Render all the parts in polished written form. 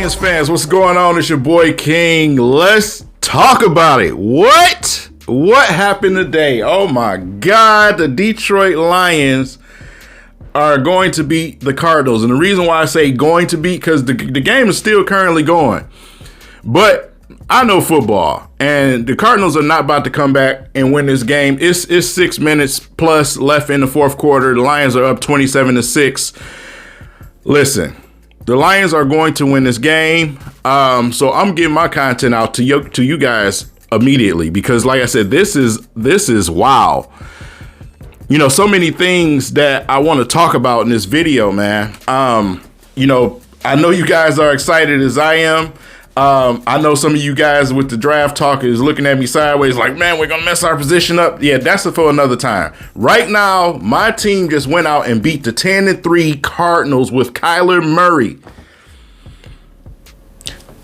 Lions fans, what's going on? It's your boy King. Let's talk about it. What happened today? Oh my God, the Detroit Lions are going to beat the Cardinals. And the reason why I say going to beat, because the game is still currently going. But I know football, and the Cardinals are not about to come back and win this game. It's 6 minutes plus left in the fourth quarter. The Lions are up 27-6. Listen, the Lions are going to win this game. So I'm getting my content out to you guys immediately, because like I said, this is wow. You know, so many things that I want to talk about in this video, man. You know, I know you guys are excited as I am. I know some of you guys with the draft talk is looking at me sideways like, man, we're going to mess our position up. Yeah, that's for another time. Right now, my team just went out and beat the 10-3 Cardinals with Kyler Murray.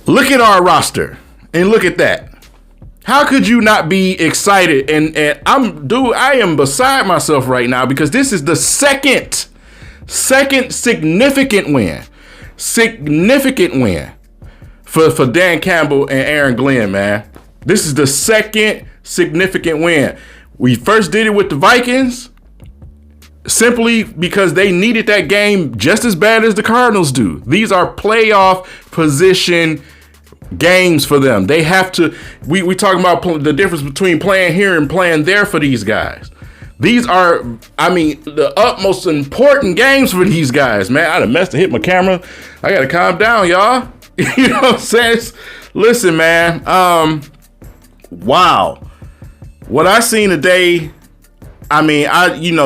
Look at our roster and look at that. How could you not be excited? And I am beside myself right now, because this is the second significant win. Significant win for Dan Campbell and Aaron Glenn, man. This is the second significant win. We first did it with the Vikings simply because they needed that game just as bad as the Cardinals do. These are playoff position games for them. They have to, we talking about the difference between playing here and playing there for these guys. These are, I mean, the utmost important games for these guys, man. I done messed to hit my camera. I got to calm down, y'all. You know what I'm saying? Listen, man. Wow. What I seen today, I mean,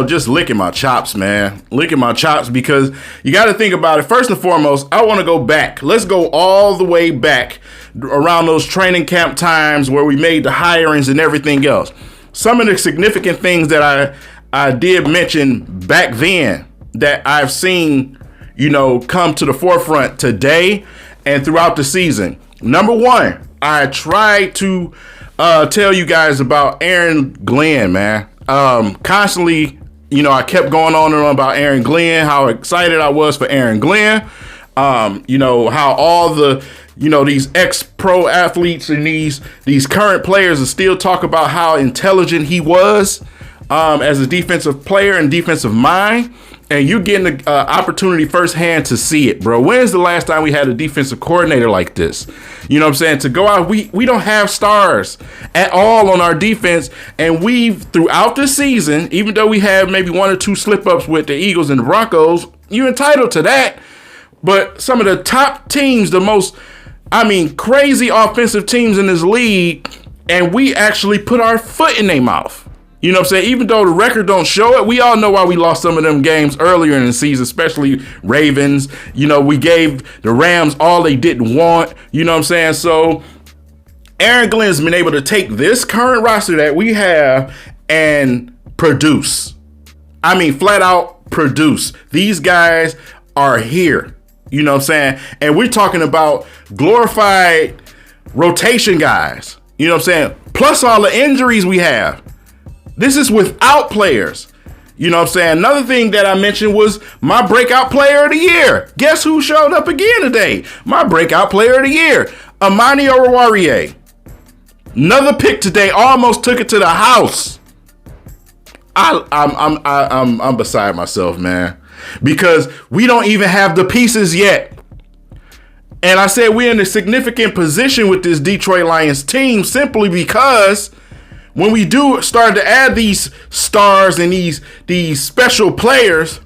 just licking my chops, man. Licking my chops, because you got to think about it. First and foremost, I want to go back. Let's go all the way back around those training camp times where we made the hirings and everything else. Some of the significant things that I did mention back then that I've seen, come to the forefront today and throughout the season. Number one, I tried to tell you guys about Aaron Glenn, man. Constantly, I kept going on and on about Aaron Glenn, how excited I was for Aaron Glenn. How all the, these ex-pro athletes and these current players will still talk about how intelligent he was as a defensive player and defensive mind. And you're getting the opportunity firsthand to see it, bro. When's the last time we had a defensive coordinator like this? You know what I'm saying? To go out, we don't have stars at all on our defense. And we've, throughout the season, even though we have maybe one or two slip-ups with the Eagles and the Broncos, you're entitled to that. But some of the top teams, the most, crazy offensive teams in this league, and we actually put our foot in their mouth. You know what I'm saying? Even though the record don't show it, we all know why we lost some of them games earlier in the season, especially Ravens. We gave the Rams all they didn't want. You know what I'm saying? So Aaron Glenn's been able to take this current roster that we have and produce. Flat out produce. These guys are here. You know what I'm saying? And we're talking about glorified rotation guys. You know what I'm saying? Plus all the injuries we have. This is without players. You know what I'm saying? Another thing that I mentioned was my breakout player of the year. Guess who showed up again today? My breakout player of the year, Amani Oruwariye. Another pick today, almost took it to the house. I'm beside myself, man, because we don't even have the pieces yet. And I said we're in a significant position with this Detroit Lions team simply because when we do start to add these stars and these special players,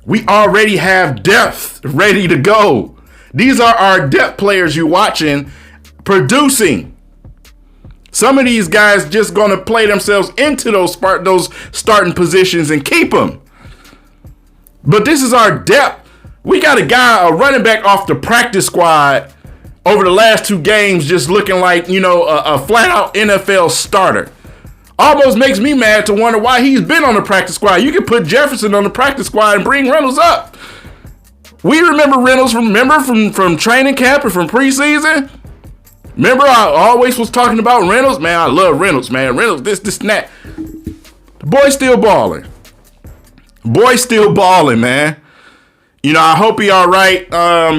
we already have depth ready to go. These are our depth players you're watching producing. Some of these guys just going to play themselves into those starting positions and keep them. But this is our depth. We got a running back off the practice squad over the last two games just looking like, a flat-out NFL starter. Almost makes me mad to wonder why he's been on the practice squad. You can put Jefferson on the practice squad and bring Reynolds up. We remember Reynolds from training camp and from preseason. Remember I always was talking about Reynolds? Man, I love Reynolds, man. Reynolds, this, and that. The boy's still balling. Man. I hope he all right.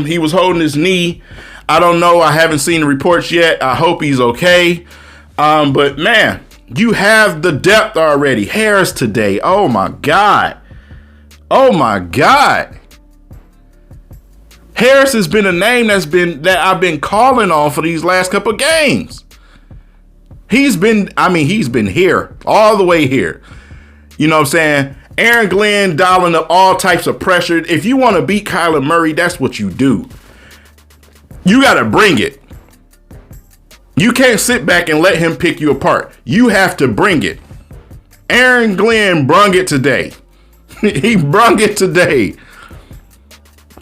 He was holding his knee. I don't know. I haven't seen the reports yet. I hope he's okay. But man, you have the depth already. Harris today. Oh my God. Oh my God. Harris has been a name that I've been calling on for these last couple of games. He's been here, all the way here. You know what I'm saying? Aaron Glenn dialing up all types of pressure. If you want to beat Kyler Murray, that's what you do. You got to bring it. You can't sit back and let him pick you apart. You have to bring it. Aaron Glenn brung it today. He brung it today.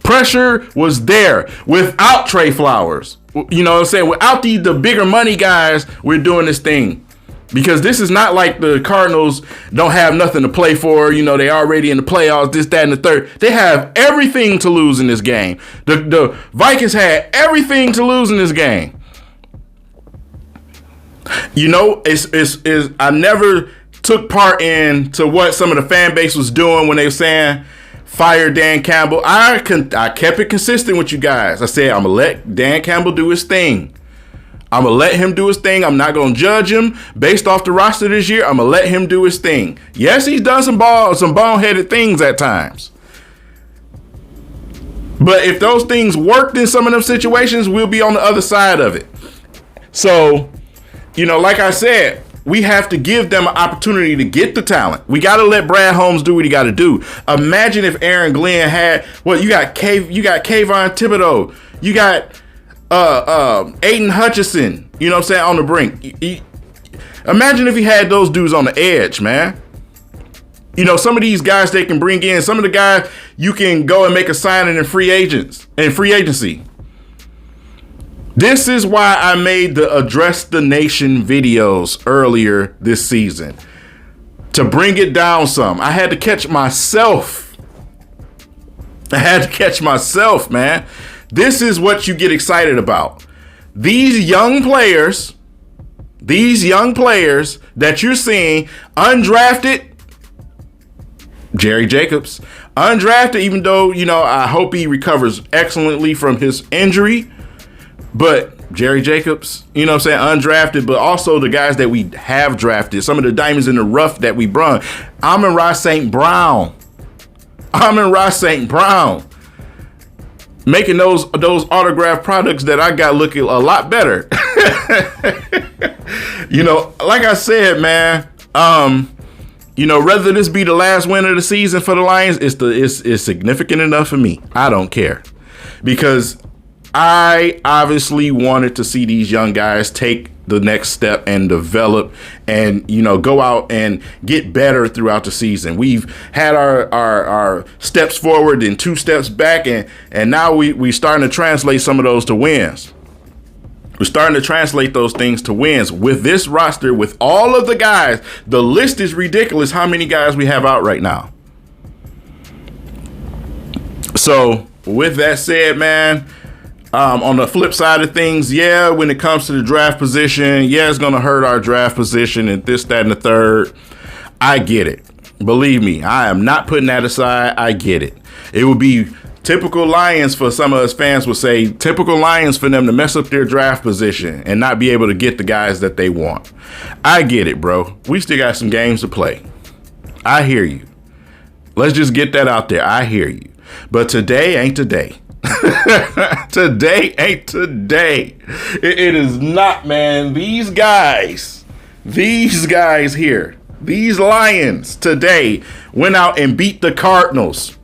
Pressure was there without Trey Flowers. You know what I'm saying? Without the bigger money guys, we're doing this thing. Because this is not like the Cardinals don't have nothing to play for. You know, they already in the playoffs, this, that, and the third. They have everything to lose in this game. The Vikings had everything to lose in this game. You know, I never took part into what some of the fan base was doing when they were saying fire Dan Campbell. I kept it consistent with you guys. I said, I'm going to let Dan Campbell do his thing. I'm going to let him do his thing. I'm not going to judge him based off the roster this year. I'm going to let him do his thing. Yes, he's done some boneheaded things at times. But if those things worked in some of them situations, we'll be on the other side of it. So, you know, like I said, we have to give them an opportunity to get the talent. We got to let Brad Holmes do what he got to do. Imagine if Aaron Glenn had, you got Kayvon Thibodeau, you got Aiden Hutchinson, you know what I'm saying, on the brink. Imagine if he had those dudes on the edge, man. You know, some of these guys they can bring in, some of the guys you can go and make a signing in free agency. This is why I made the Address the Nation videos earlier this season. To bring it down some. I had to catch myself. Man. This is what you get excited about. These young players that you're seeing undrafted, Jerry Jacobs, undrafted, even though, you know, I hope he recovers excellently from his injury. But Jerry Jacobs, you know what I'm saying, undrafted, but also the guys that we have drafted, some of the diamonds in the rough that we brung. Amon-Ra St. Brown. Making those autographed products that I got looking a lot better. You know, like I said, man, you know, whether this be the last win of the season for the Lions, it's significant enough for me. I don't care. Because I obviously wanted to see these young guys take the next step and develop and, you know, go out and get better throughout the season. We've had our steps forward and 2 steps back, and now we starting to translate some of those to wins. We're starting to translate those things to wins with this roster, with all of the guys. The list is ridiculous how many guys we have out right now. So with that said, man, on the flip side of things, yeah, when it comes to the draft position, yeah, it's going to hurt our draft position and this, that, and the third. I get it. Believe me, I am not putting that aside. I get it. It would be typical Lions for some of us fans would say, typical Lions for them to mess up their draft position and not be able to get the guys that they want. I get it, bro. We still got some games to play. I hear you. Let's just get that out there. I hear you. But today ain't today. Today ain't today. It is not, man. These guys here, these Lions today went out and beat the Cardinals.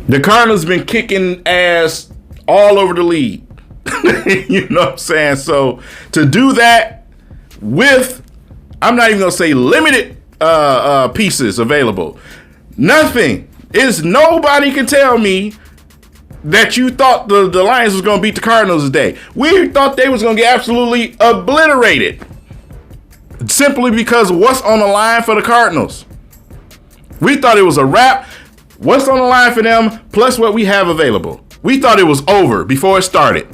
The Cardinals been kicking ass all over the league. You know what I'm saying? So to do that with, I'm not even gonna say limited pieces available. Nothing. Nobody can tell me that you thought the Lions was going to beat the Cardinals today. We thought they was going to get absolutely obliterated. Simply because of what's on the line for the Cardinals. We thought it was a wrap. What's on the line for them, plus what we have available. We thought it was over before it started.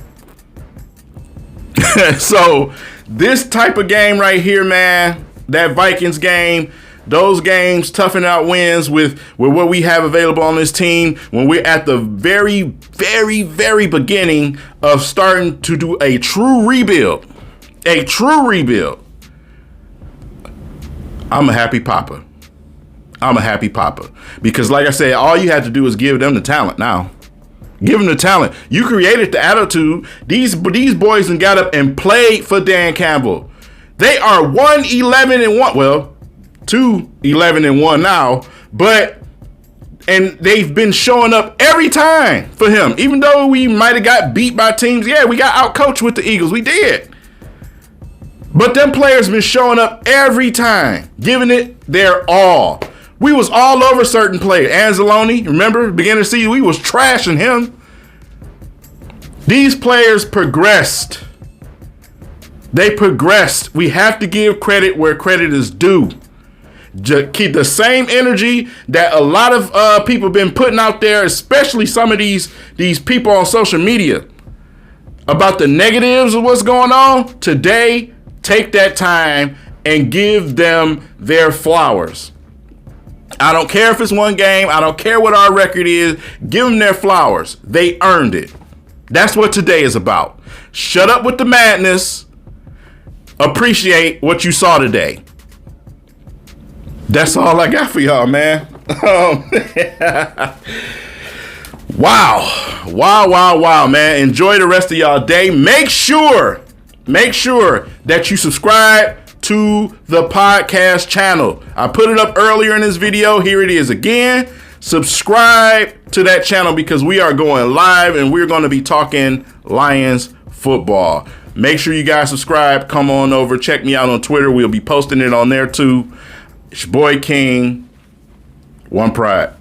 So this type of game right here, man, that Vikings game, those games, toughing out wins with what we have available on this team when we're at the very, very, very beginning of starting to do a true rebuild. A true rebuild. I'm a happy papa. I'm a happy papa. Because like I said, all you have to do is give them the talent now. Give them the talent. You created the attitude. These boys done got up and played for Dan Campbell. They are 1-11-1. Well, 2-11-1 now. And they've been showing up every time for him. Even though we might have got beat by teams. Yeah, we got outcoached with the Eagles. We did. But them players been showing up every time, giving it their all. We was all over certain players. Anzalone, remember, beginning of the season, we was trashing him. These players progressed. They progressed. We have to give credit where credit is due. Just keep the same energy that a lot of people been putting out there, especially some of these people on social media, about the negatives of what's going on. Today, take that time and give them their flowers. I don't care if it's one game. I don't care what our record is. Give them their flowers. They earned it. That's what today is about. Shut up with the madness. Appreciate what you saw today. That's all I got for y'all, man. Wow, man. Enjoy the rest of y'all day. Make sure that you subscribe to the podcast channel. I put it up earlier in this video. Here it is again. Subscribe to that channel because we are going live and we're going to be talking Lions football. Make sure you guys subscribe. Come on over. Check me out on Twitter. We'll be posting it on there too. It's your boy King. One Pride.